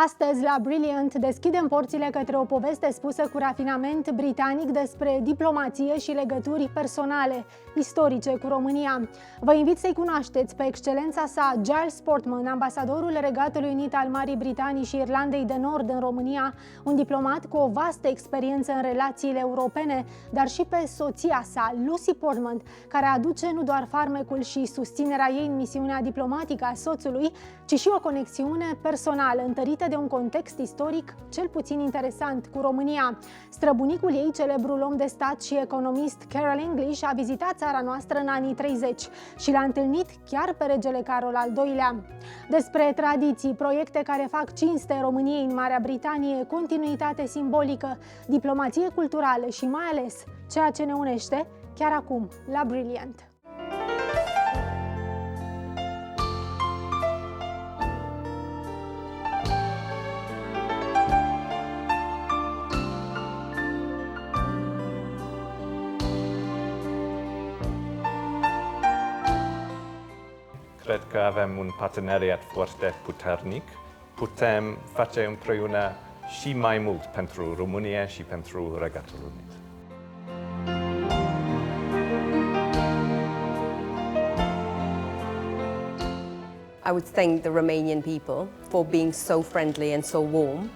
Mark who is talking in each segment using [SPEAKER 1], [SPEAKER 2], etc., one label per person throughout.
[SPEAKER 1] Astăzi, la Brilliant, deschidem porțile către o poveste spusă cu rafinament britanic despre diplomație și legături personale, istorice cu România. Vă invit să-i cunoașteți pe Excelența Sa, Giles Portman, ambasadorul Regatului Unit al Marii Britanii și Irlandei de Nord în România, un diplomat cu o vastă experiență în relațiile europene, dar și pe soția sa, Lucie Portman, care aduce nu doar farmecul și susținerea ei în misiunea diplomatică a soțului, ci și o conexiune personală întărită de un context istoric cel puțin interesant cu România. Străbunicul ei, celebrul om de stat și economist Carol English, a vizitat țara noastră în anii 30 și l-a întâlnit chiar pe regele Carol al II-lea. Despre tradiții, proiecte care fac cinste României în Marea Britanie, continuitate simbolică, diplomație culturală și mai ales ceea ce ne unește, chiar acum, la Brilliant.
[SPEAKER 2] Cred că avem un parteneriat foarte puternic. Putem face împreună și mai mult pentru România și pentru Regatul Unit.
[SPEAKER 3] I would thank the Romanian people for being so friendly and so warm.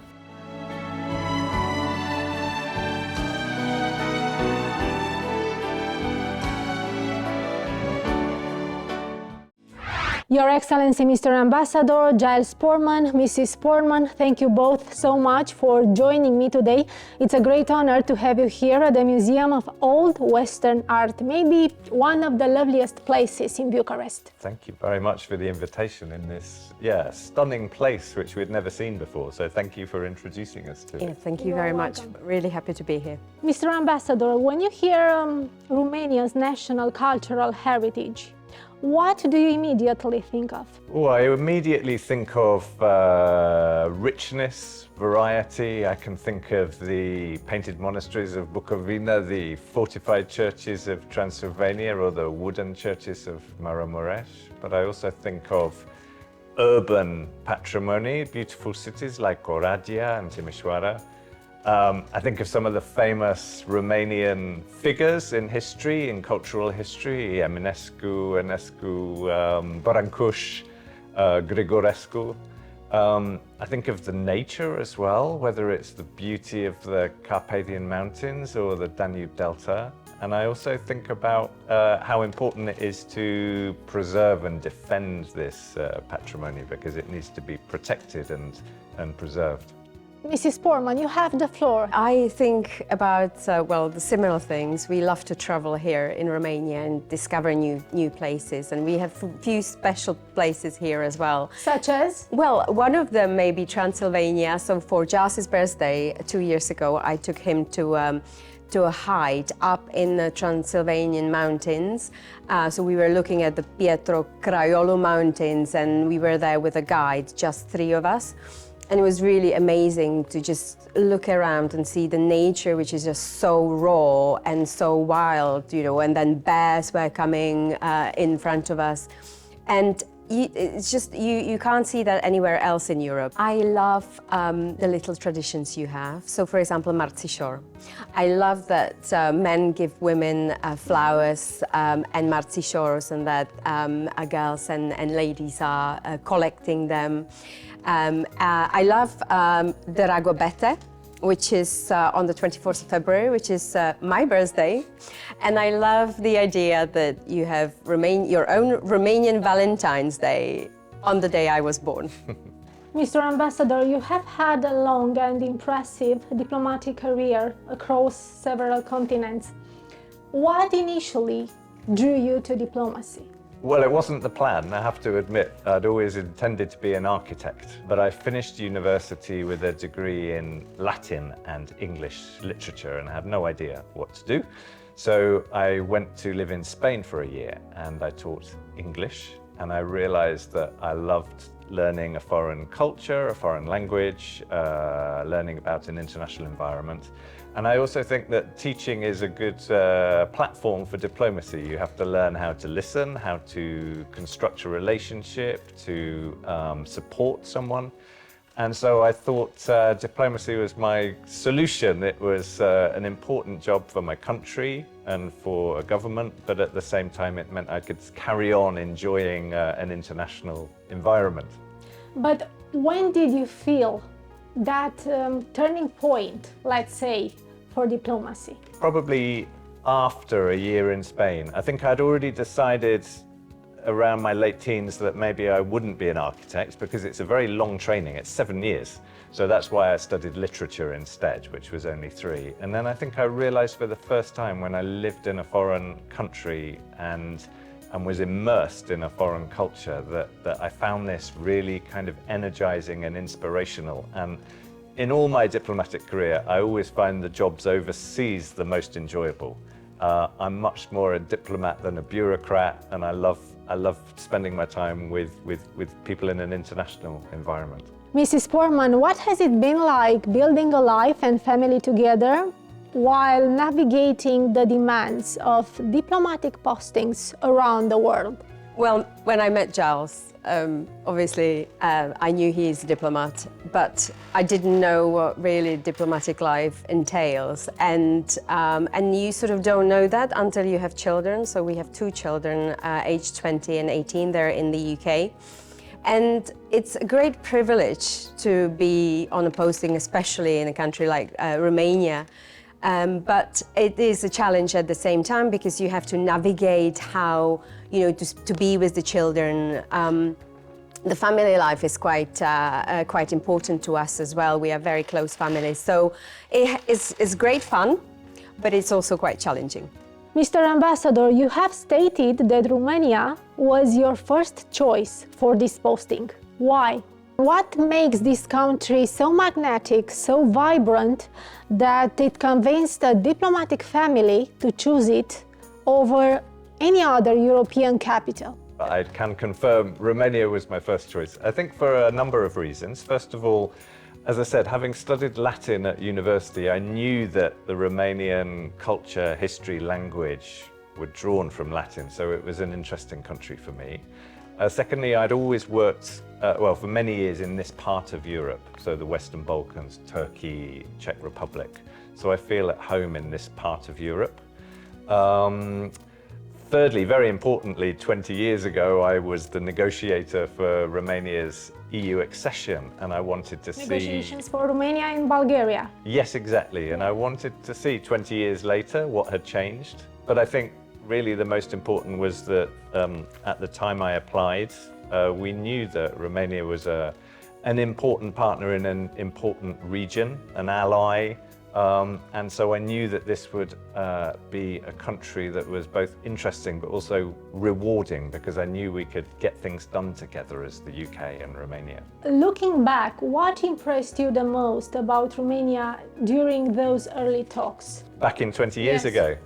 [SPEAKER 1] Your Excellency, Mr. Ambassador, Giles Portman, Mrs. Portman, thank you both so much for joining me today. It's a great honor to have you here at the Museum of Old Western Art, maybe one of the loveliest places in Bucharest.
[SPEAKER 2] Thank you very much for the invitation in this, stunning place which we'd never seen before. So thank you for introducing us to it.
[SPEAKER 3] Thank you very much. Really happy to be here.
[SPEAKER 1] Mr. Ambassador, when you hear Romania's national cultural heritage, what do you immediately think of?
[SPEAKER 2] Oh, I immediately think of richness, variety. I can think of the painted monasteries of Bucovina, the fortified churches of Transylvania, or the wooden churches of Maramureș. But I also think of urban patrimony, beautiful cities like Oradea and Timișoara. I think of some of the famous Romanian figures in history, in cultural history, Eminescu, Enescu, Barancuș, Grigorescu. I think of the nature as well, whether it's the beauty of the Carpathian Mountains or the Danube Delta. And I also think about how important it is to preserve and defend this patrimony, because it needs to be protected and preserved.
[SPEAKER 1] Mrs. Portman, you have the floor.
[SPEAKER 3] I think about, the similar things. We love to travel here in Romania and discover new places. And we have a few special places here as well.
[SPEAKER 1] Such as?
[SPEAKER 3] Well, one of them may be Transylvania. So for Giles' birthday 2 years ago, I took him to a hike up in the Transylvanian mountains. So we were looking at the Pietro Craiolu mountains, and we were there with a guide, just 3 of us. And it was really amazing to just look around and see the nature, which is just so raw and so wild, and then bears were coming in front of us. And it's just, you can't see that anywhere else in Europe. I love the little traditions you have. So, for example, marțișor. I love that men give women flowers and marțișors, and that girls and ladies are collecting them. I love the Ragobete, which is on the 24th of February, which is my birthday. And I love the idea that you have your own Romanian Valentine's Day on the day I was born.
[SPEAKER 1] Mr. Ambassador, you have had a long and impressive diplomatic career across several continents. What initially drew you to diplomacy?
[SPEAKER 2] Well, it wasn't the plan, I have to admit. I'd always intended to be an architect, but I finished university with a degree in Latin and English literature and had no idea what to do. So I went to live in Spain for a year and I taught English, and I realized that I loved learning a foreign culture, a foreign language, learning about an international environment. And I also think that teaching is a good platform for diplomacy. You have to learn how to listen, how to construct a relationship, to support someone. And so I thought diplomacy was my solution. It was an important job for my country and for a government, but at the same time it meant I could carry on enjoying an international environment.
[SPEAKER 1] But when did you feel that turning point, let's say, for diplomacy?
[SPEAKER 2] Probably after a year in Spain. I think I'd already decided around my late teens that maybe I wouldn't be an architect because it's a very long training, it's 7 years. So that's why I studied literature instead, which was only 3. And then I think I realized for the first time when I lived in a foreign country and was immersed in a foreign culture that I found this really kind of energizing and inspirational. And in all my diplomatic career, I always find the jobs overseas the most enjoyable. I'm much more a diplomat than a bureaucrat, and I love spending my time with people in an international environment.
[SPEAKER 1] Mrs. Portman, what has it been like building a life and family together while navigating the demands of diplomatic postings around the world?
[SPEAKER 3] Well, when I met Giles, obviously I knew he's a diplomat, but I didn't know what really diplomatic life entails. And you sort of don't know that until you have children. So we have 2 children, aged 20 and 18, they're in the UK. And it's a great privilege to be on a posting, especially in a country like Romania. But it is a challenge at the same time because you have to navigate how, to be with the children. The family life is quite important to us as well. We are very close families. So it's great fun, but it's also quite challenging.
[SPEAKER 1] Mr. Ambassador, you have stated that Romania was your first choice for this posting. Why? What makes this country so magnetic, so vibrant, that it convinced a diplomatic family to choose it over any other European capital?
[SPEAKER 2] I can confirm Romania was my first choice. I think for a number of reasons. First of all, as I said, having studied Latin at university, I knew that the Romanian culture, history, language were drawn from Latin, so it was an interesting country for me. Secondly, I'd always worked, for many years in this part of Europe, so the Western Balkans, Turkey, Czech Republic. So I feel at home in this part of Europe. Thirdly, very importantly, 20 years ago, I was the negotiator for Romania's EU accession, and I wanted to see...
[SPEAKER 1] Negotiations for Romania and Bulgaria.
[SPEAKER 2] Yes, exactly. And I wanted to see 20 years later what had changed. But I think really the most important was that at the time I applied, we knew that Romania was an important partner in an important region, an ally. And so I knew that this would be a country that was both interesting but also rewarding, because I knew we could get things done together as the UK and Romania.
[SPEAKER 1] Looking back, what impressed you the most about Romania during those early talks?
[SPEAKER 2] Back in 20 years
[SPEAKER 1] Yes.
[SPEAKER 2] ago?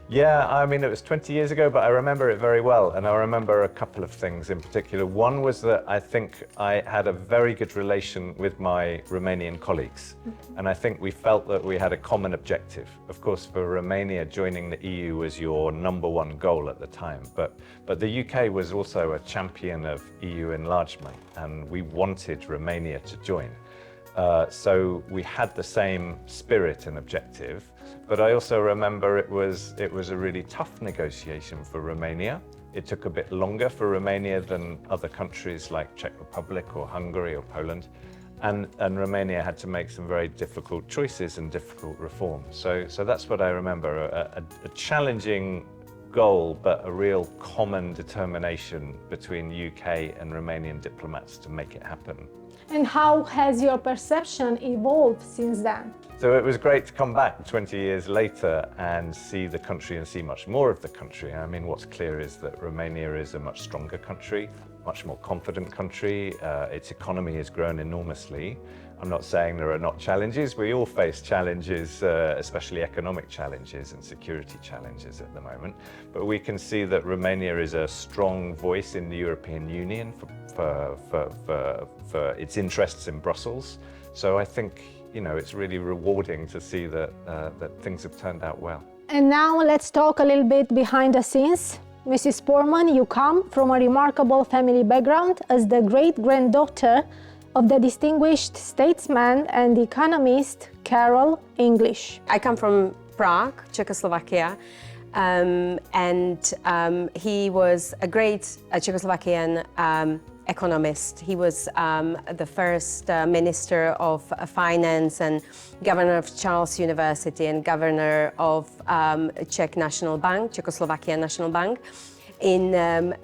[SPEAKER 2] Yeah, I mean, it was 20 years ago, but I remember it very well. And I remember a couple of things in particular. One was that I think I had a very good relation with my Romanian colleagues. And I think we felt that we had a common objective. Of course, for Romania, joining the EU was your #1 goal at the time. But the UK was also a champion of EU enlargement, and we wanted Romania to join. So we had the same spirit and objective. But I also remember it was a really tough negotiation for Romania. It took a bit longer for Romania than other countries like Czech Republic or Hungary or Poland. And Romania had to make some very difficult choices and difficult reforms. So that's what I remember, a challenging goal, but a real common determination between UK and Romanian diplomats to make it happen.
[SPEAKER 1] And how has your perception evolved since then?
[SPEAKER 2] So it was great to come back 20 years later and see the country and see much more of the country. I mean, what's clear is that Romania is a much stronger country, much more confident country. Its economy has grown enormously. I'm not saying there are not challenges. We all face challenges, especially economic challenges and security challenges at the moment. But we can see that Romania is a strong voice in the European Union for its interests in Brussels. So I think, it's really rewarding to see that things have turned out well.
[SPEAKER 1] And now let's talk a little bit behind the scenes. Mrs. Portman, you come from a remarkable family background as the great-granddaughter of the distinguished statesman and economist Karol English.
[SPEAKER 3] I come from Prague, Czechoslovakia, and he was a great Czechoslovakian economist. He was the first Minister of Finance and Governor of Charles University and Governor of Czech National Bank, Czechoslovakia National Bank.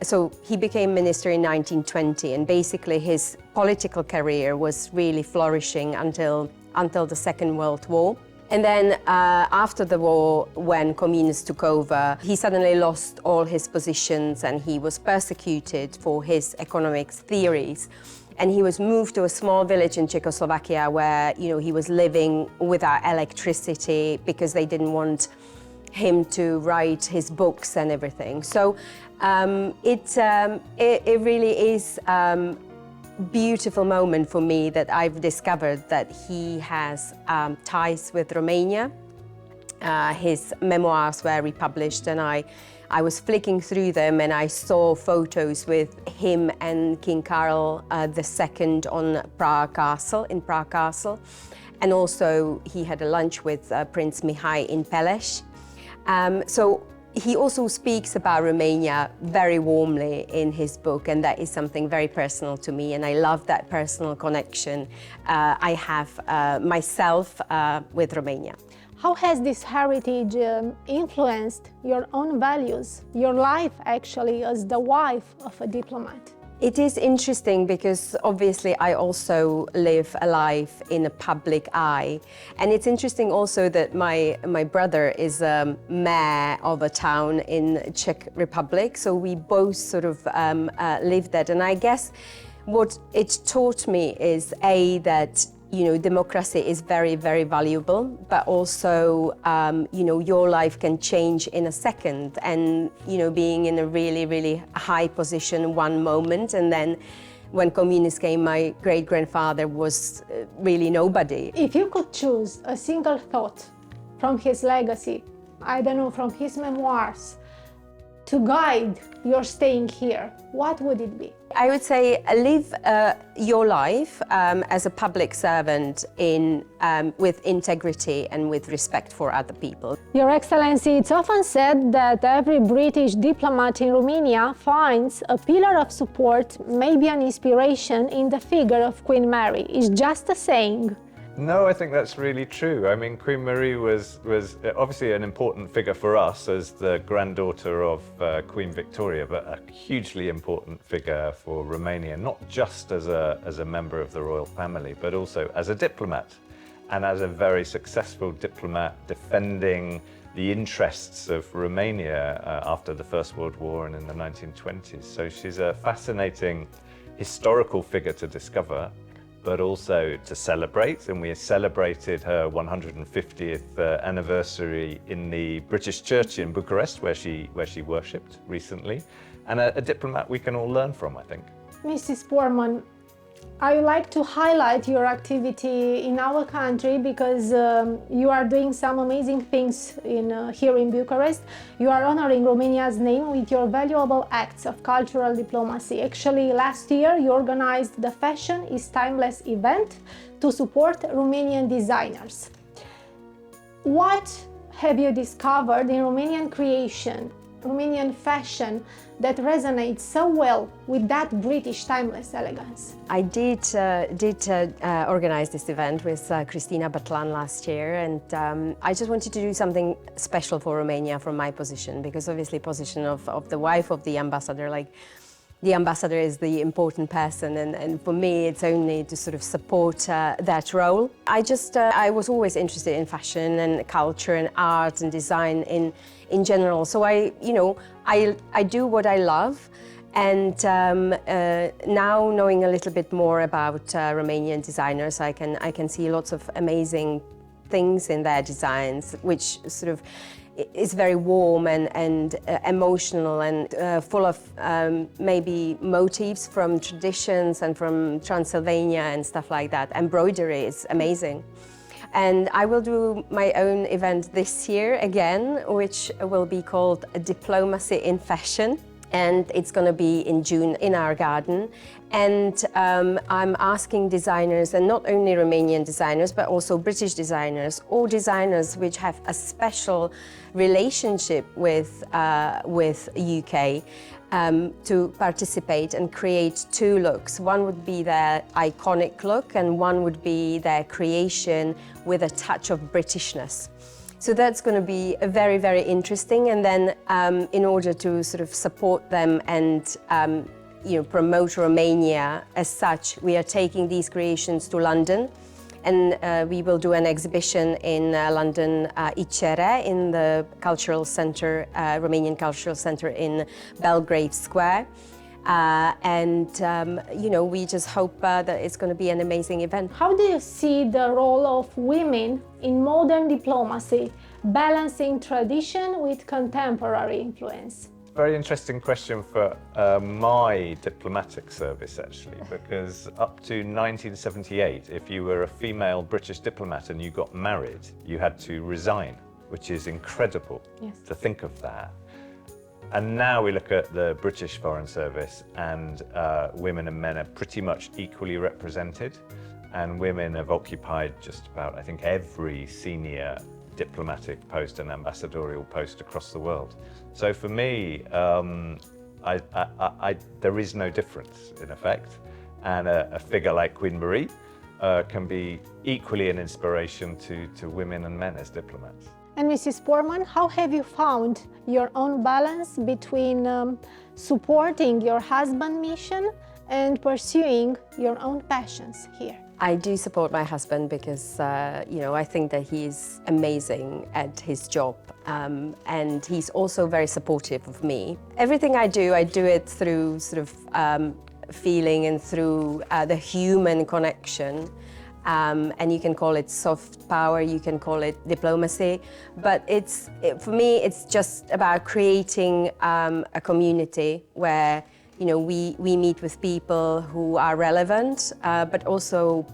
[SPEAKER 3] So he became minister in 1920, and basically his political career was really flourishing until the Second World War. And then after the war, when communists took over, he suddenly lost all his positions and he was persecuted for his economics theories. And he was moved to a small village in Czechoslovakia where, he was living without electricity because they didn't want him to write his books and everything. So it really is beautiful moment for me that I've discovered that he has ties with Romania. His memoirs were republished, and I was flicking through them and I saw photos with him and King Carol II in Prague Castle. And also he had a lunch with Prince Mihai in Peleș. So he also speaks about Romania very warmly in his book, and that is something very personal to me, and I love that personal connection I have myself with Romania.
[SPEAKER 1] How has this heritage influenced your own values, your life actually as the wife of a diplomat?
[SPEAKER 3] It is interesting because obviously I also live a life in a public eye. And it's interesting also that my brother is a mayor of a town in Czech Republic. So we both sort of live that. And I guess what it taught me is that democracy is very, very valuable, but also, your life can change in a second, and, being in a really, really high position one moment, and then when communists came, my great-grandfather was really nobody.
[SPEAKER 1] If you could choose a single thought from his legacy, I don't know, from his memoirs, to guide your staying here, what would it be?
[SPEAKER 3] I would say live your life as a public servant with integrity and with respect for other people.
[SPEAKER 1] Your Excellency, it's often said that every British diplomat in Romania finds a pillar of support, maybe an inspiration, in the figure of Queen Mary. It's just a saying.
[SPEAKER 2] No, I think that's really true. I mean, Queen Marie was obviously an important figure for us as the granddaughter of Queen Victoria, but a hugely important figure for Romania, not just as a member of the royal family, but also as a diplomat, and as a very successful diplomat defending the interests of Romania after the First World War and in the 1920s. So she's a fascinating historical figure to discover, but also to celebrate, and we celebrated her 150th anniversary in the British Church in Bucharest, where she worshipped recently, and a diplomat we can all learn from, I think.
[SPEAKER 1] Mrs. Portman, I would like to highlight your activity in our country because you are doing some amazing things here in Bucharest. You are honoring Romania's name with your valuable acts of cultural diplomacy. Actually, last year you organized the Fashion is Timeless event to support Romanian designers. What have you discovered in Romanian creation, Romanian fashion, that resonates so well with that British timeless elegance?
[SPEAKER 3] I did organize this event with Cristina Bătlan last year, and I just wanted to do something special for Romania from my position, because obviously position of the wife of the ambassador, like the ambassador is the important person, and for me it's only to sort of support that role. I was always interested in fashion and culture and art and design in general, so I do what I love, and now knowing a little bit more about Romanian designers, I can see lots of amazing things in their designs, which sort of is very warm and emotional and full of maybe motifs from traditions and from Transylvania and stuff like that. Embroidery is amazing. And I will do my own event this year again, which will be called Diplomacy in Fashion. and it's going to be in June in our garden. And I'm asking designers, and not only Romanian designers, but also British designers, or designers which have a special relationship with UK, to participate and create two looks. One would be their iconic look, and one would be their creation with a touch of Britishness. So that's going to be very, very interesting. And then in order to sort of support them and promote Romania as such, we are taking these creations to London. And we will do an exhibition in London, Ediţia, in the cultural center, Romanian Cultural Center in Belgrave Square. We just hope that it's going to be an amazing event.
[SPEAKER 1] How do you see the role of women in modern diplomacy, balancing tradition with contemporary influence?
[SPEAKER 2] Very interesting question for my diplomatic service, actually, because up to 1978, if you were a female British diplomat and you got married, you had to resign, which is incredible to think of that. And now we look at the British Foreign Service, and women and men are pretty much equally represented, and women have occupied just about, I think, every senior diplomatic post and ambassadorial post across the world. So for me, there is no difference in effect, and a figure like Queen Marii can be equally an inspiration to women and men as diplomats.
[SPEAKER 1] And Mrs. Portman, how have you found your own balance between supporting your husband's mission and pursuing your own passions here?
[SPEAKER 3] I do support my husband because, I think that he's amazing at his job, and he's also very supportive of me. Everything I do it through sort of feeling and through the human connection. And you can call it soft power, you can call it diplomacy, but for me, it's just about creating a community where we meet with people who are relevant, but also,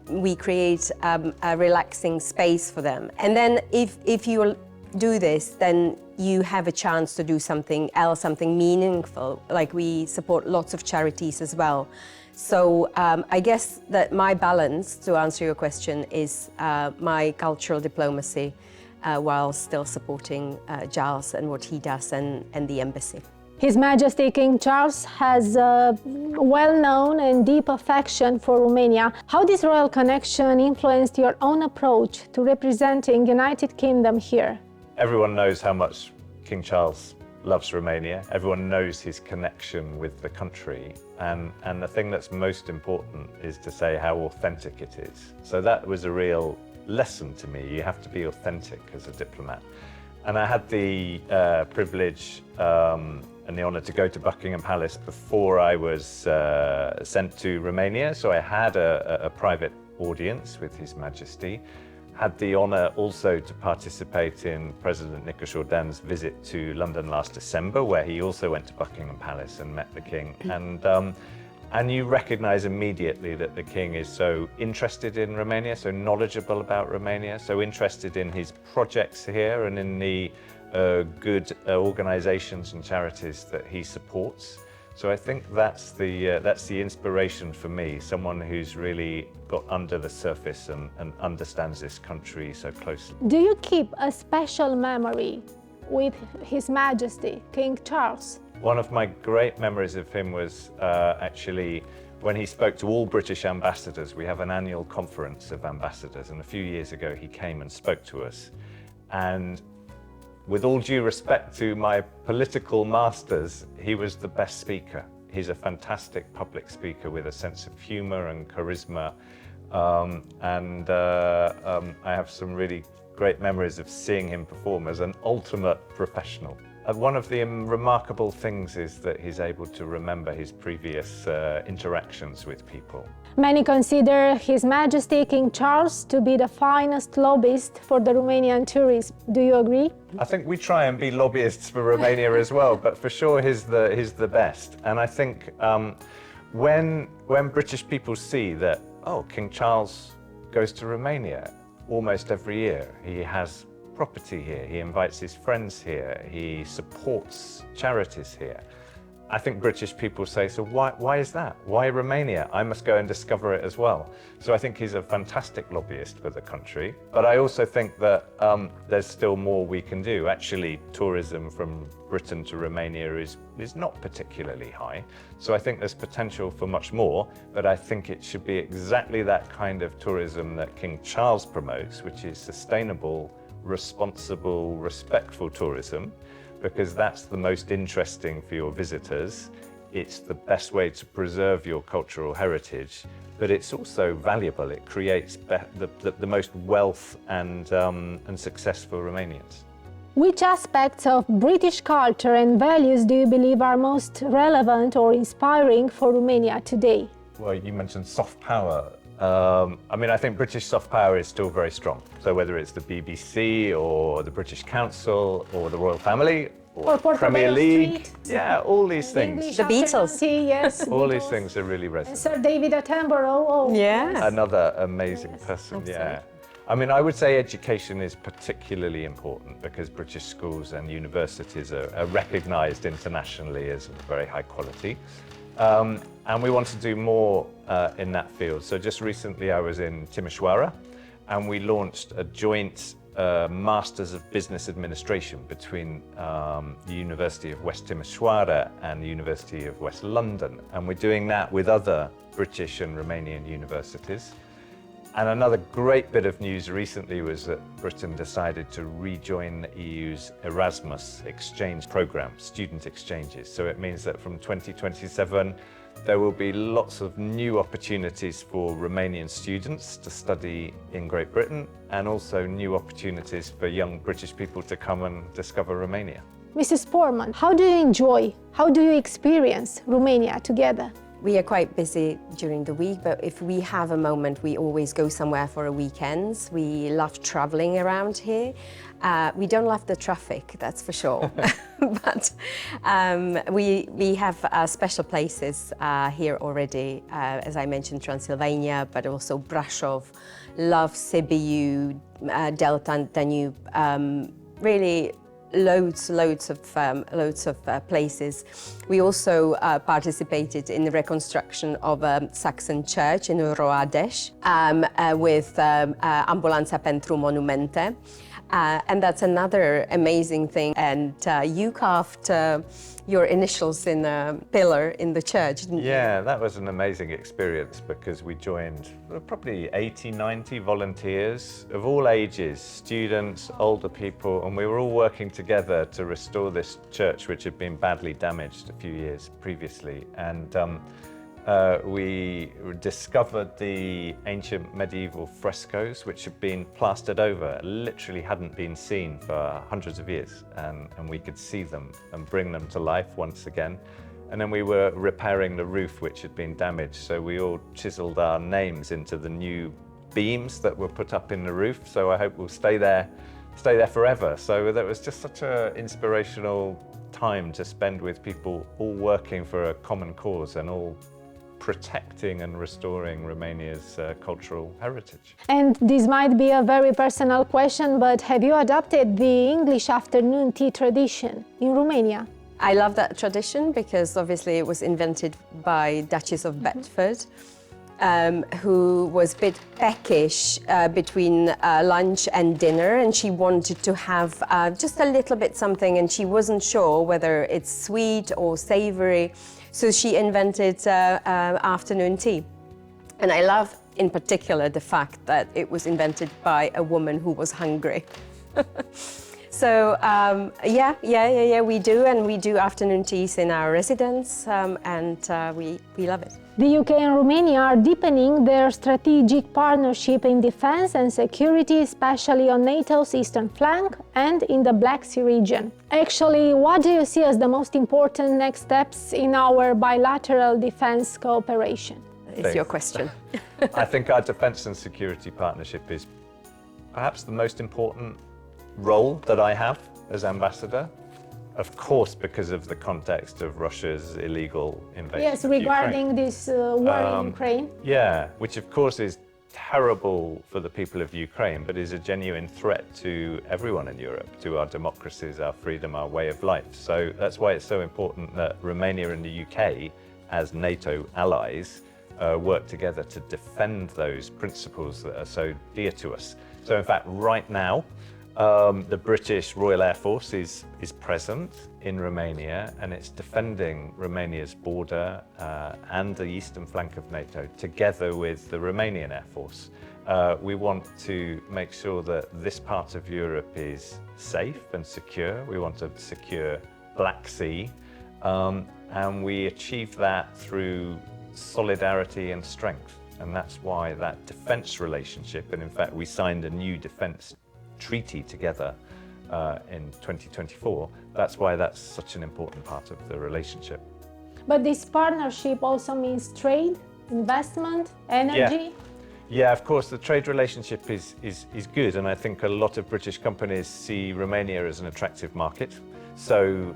[SPEAKER 3] we create a relaxing space for them. And then if you do this, then you have a chance to do something else, something meaningful. Like we support lots of charities as well. So I guess that my balance, to answer your question, is my cultural diplomacy while still supporting Giles and what he does and the embassy.
[SPEAKER 1] His Majesty King Charles has a well-known and deep affection for Romania. How this royal connection influenced your own approach to representing United Kingdom here?
[SPEAKER 2] Everyone knows how much King Charles loves Romania. Everyone knows his connection with the country. And the thing that's most important is to say how authentic it is. So that was a real lesson to me. You have to be authentic as a diplomat. And I had the privilege and the honour to go to Buckingham Palace before I was sent to Romania. So I had a private audience with His Majesty. Had the honour also to participate in President Nicolas Jourdain's visit to London last December, where he also went to Buckingham Palace and met the King. And you recognise immediately that the King is so interested in Romania, so knowledgeable about Romania, so interested in his projects here and in the good organisations and charities that he supports. So I think that's the inspiration for me, someone who's really got under the surface and understands this country so closely.
[SPEAKER 1] Do you keep a special memory with His Majesty, King Charles?
[SPEAKER 2] One of my great memories of him was actually when he spoke to all British ambassadors. We have an annual conference of ambassadors, and a few years ago he came and spoke to us. And with all due respect to my political masters, he was the best speaker. He's a fantastic public speaker with a sense of humour and charisma. I have some really great memories of seeing him perform as an ultimate professional. One of the remarkable things is that he's able to remember his previous interactions with people.
[SPEAKER 1] Many consider His Majesty King Charles to be the finest lobbyist for the Romanian tourism. Do you agree?
[SPEAKER 2] I think we try and be lobbyists for Romania as well, but for sure he's the best. And I think when British people see that, oh, King Charles goes to Romania almost every year, he has property here. He invites his friends here. He supports charities here. I think British people say, so why is that? Why Romania? I must go and discover it as well. So I think he's a fantastic lobbyist for the country. But I also think that there's still more we can do. Actually, tourism from Britain to Romania is not particularly high. So I think there's potential for much more, but I think it should be exactly that kind of tourism that King Charles promotes, which is sustainable, responsible, respectful tourism, because that's the most interesting for your visitors. It's the best way to preserve your cultural heritage, but it's also valuable. It creates the most wealth and successful Romanians.
[SPEAKER 1] Which aspects of British culture and values do you believe are most relevant or inspiring for Romania today?
[SPEAKER 2] Well, you mentioned soft power. I mean, I think British soft power is still very strong. So whether it's the BBC or the British Council or the Royal Family or Premier League, yeah, all these things.
[SPEAKER 3] The Beatles.
[SPEAKER 1] Yes.
[SPEAKER 2] All these things are really resonant.
[SPEAKER 1] Sir David Attenborough. Oh,
[SPEAKER 3] Yeah.
[SPEAKER 2] Another amazing person, yeah. I mean, I would say education is particularly important because British schools and universities are recognised internationally as very high quality. And we want to do more in that field. So just recently I was in Timișoara and we launched a joint Masters of Business Administration between the University of West Timișoara and the University of West London. And we're doing that with other British and Romanian universities. And another great bit of news recently was that Britain decided to rejoin the EU's Erasmus exchange program, student exchanges. So it means that from 2027, there will be lots of new opportunities for Romanian students to study in Great Britain and also new opportunities for young British people to come and discover Romania.
[SPEAKER 1] Mrs. Portman, how do you experience Romania together?
[SPEAKER 3] We are quite busy during the week, but if we have a moment, we always go somewhere for a weekend. We love traveling around here. We don't love the traffic, that's for sure. But we have special places here already. As I mentioned, Transylvania, but also Brașov, love Sibiu, Delta, Danube, really loads of places. We also participated in the reconstruction of a Saxon church in Roadeș with Ambulanța pentru Monumente. And that's another amazing thing. And you carved your initials in a pillar in the church, didn't you?
[SPEAKER 2] Yeah, that was an amazing experience because we joined probably 80, 90 volunteers of all ages, students, older people, and we were all working together to restore this church which had been badly damaged a few years previously. And we discovered the ancient medieval frescoes which had been plastered over, literally hadn't been seen for hundreds of years, and we could see them and bring them to life once again. And then we were repairing the roof which had been damaged, so we all chiseled our names into the new beams that were put up in the roof, so I hope we'll stay there forever. So that was just such an inspirational time to spend with people all working for a common cause and all protecting and restoring Romania's cultural heritage.
[SPEAKER 1] And this might be a very personal question, but have you adopted the English afternoon tea tradition in Romania?
[SPEAKER 3] I love that tradition because obviously it was invented by Duchess of Bedford, who was a bit peckish between lunch and dinner, and she wanted to have just a little bit something, and she wasn't sure whether it's sweet or savory. So she invented afternoon tea. And I love, in particular, the fact that it was invented by a woman who was hungry. So, we do, and we do afternoon teas in our residence, and we love it.
[SPEAKER 1] The UK and Romania are deepening their strategic partnership in defense and security, especially on NATO's eastern flank and in the Black Sea region. Actually, what do you see as the most important next steps in our bilateral defense cooperation?
[SPEAKER 3] It's your question.
[SPEAKER 2] I think our defense and security partnership is perhaps the most important role that I have as ambassador. Of course, because of the context of Russia's illegal invasion
[SPEAKER 1] Yes,
[SPEAKER 2] of
[SPEAKER 1] regarding
[SPEAKER 2] Ukraine.
[SPEAKER 1] this war in Ukraine.
[SPEAKER 2] Yeah, which of course is terrible for the people of Ukraine, but is a genuine threat to everyone in Europe, to our democracies, our freedom, our way of life. So that's why it's so important that Romania and the UK, as NATO allies, work together to defend those principles that are so dear to us. So in fact, right now, the British Royal Air Force is present in Romania, and it's defending Romania's border and the eastern flank of NATO together with the Romanian Air Force. We want to make sure that this part of Europe is safe and secure. We want a secure Black Sea, and we achieve that through solidarity and strength. And that's why that defence relationship, and in fact we signed a new defence treaty together in 2024, that's why that's such an important part of the relationship.
[SPEAKER 1] But this partnership also means trade, investment, energy.
[SPEAKER 2] Yeah, of course, the trade relationship is good, and I think a lot of British companies see Romania as an attractive market. So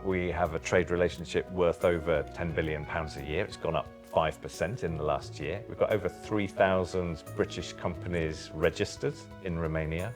[SPEAKER 2] we have a trade relationship worth over £10 billion a year. It's gone up 5% in the last year. We've got over 3,000 British companies registered in Romania.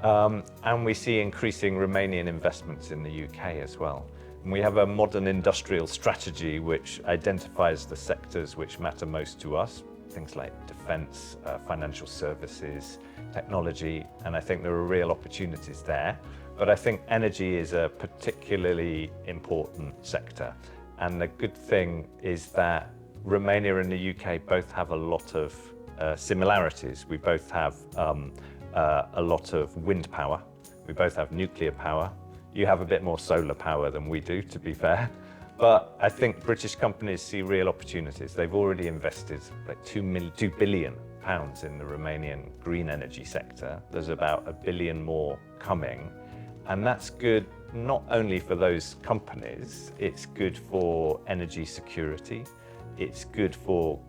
[SPEAKER 2] And we see increasing Romanian investments in the UK as well. And we have a modern industrial strategy which identifies the sectors which matter most to us, things like defence, financial services, technology, and I think there are real opportunities there. But I think energy is a particularly important sector. And the good thing is that Romania and the UK both have a lot of similarities. We both have a lot of wind power. We both have nuclear power. You have a bit more solar power than we do, to be fair. But I think British companies see real opportunities. They've already invested like £2 billion in the Romanian green energy sector. There's about £1 billion more coming. And that's good not only for those companies, it's good for energy security. It's good for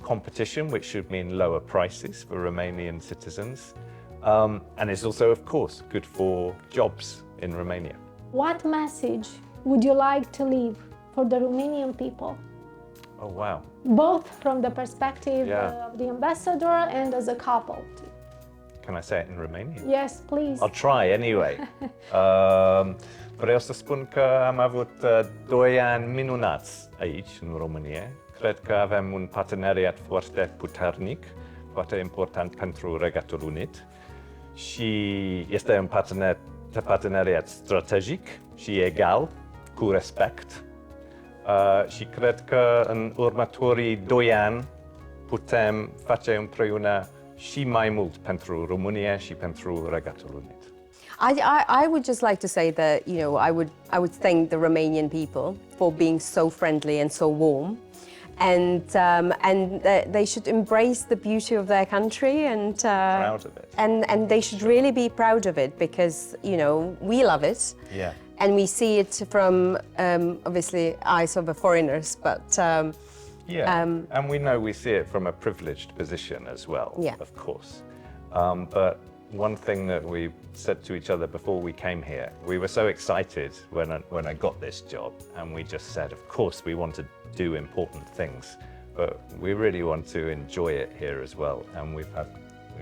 [SPEAKER 2] competition, which should mean lower prices for Romanian citizens. And it's also, of course, good for jobs in Romania.
[SPEAKER 1] What message would you like to leave for the Romanian people?
[SPEAKER 2] Oh, wow.
[SPEAKER 1] Both from the perspective
[SPEAKER 2] Yeah.
[SPEAKER 1] of the ambassador and as a couple.
[SPEAKER 2] Can I say it in Romanian?
[SPEAKER 1] Yes, please.
[SPEAKER 2] I'll try anyway. Vreau să spun că am avut 2 ani minunați aici, în România. Cred că avem un parteneriat foarte puternic, foarte important pentru Regatul Unit. Și este un parteneriat strategic și egal, cu respect. Și cred că în următorii 2 ani putem face împreună și mai mult pentru România și pentru Regatul Unit.
[SPEAKER 3] I would just like to say that, you know, I would thank the Romanian people for being so friendly and so warm, and they should embrace the beauty of their country and
[SPEAKER 2] Proud of it.
[SPEAKER 3] and they should really be proud of it, because, you know, we love it.
[SPEAKER 2] Yeah.
[SPEAKER 3] And we see it from obviously eyes of the foreigners, but
[SPEAKER 2] And we know we see it from a privileged position as well,
[SPEAKER 3] Yeah.
[SPEAKER 2] of course. But one thing that we said to each other before we came here, we were so excited when I got this job, and we just said, of course, we want to do important things, but we really want to enjoy it here as well. And we've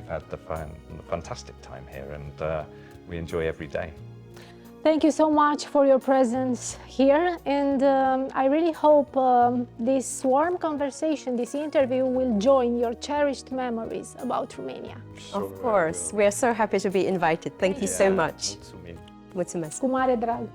[SPEAKER 2] had the fantastic time here, and we enjoy every day.
[SPEAKER 1] Thank you so much for your presence here, and I really hope this warm conversation, this interview, will join your cherished memories about Romania.
[SPEAKER 3] of course, we are so happy to be invited. Thank you so much.
[SPEAKER 2] Mulțumim.
[SPEAKER 3] Mulțumesc.
[SPEAKER 1] Cu mare drag!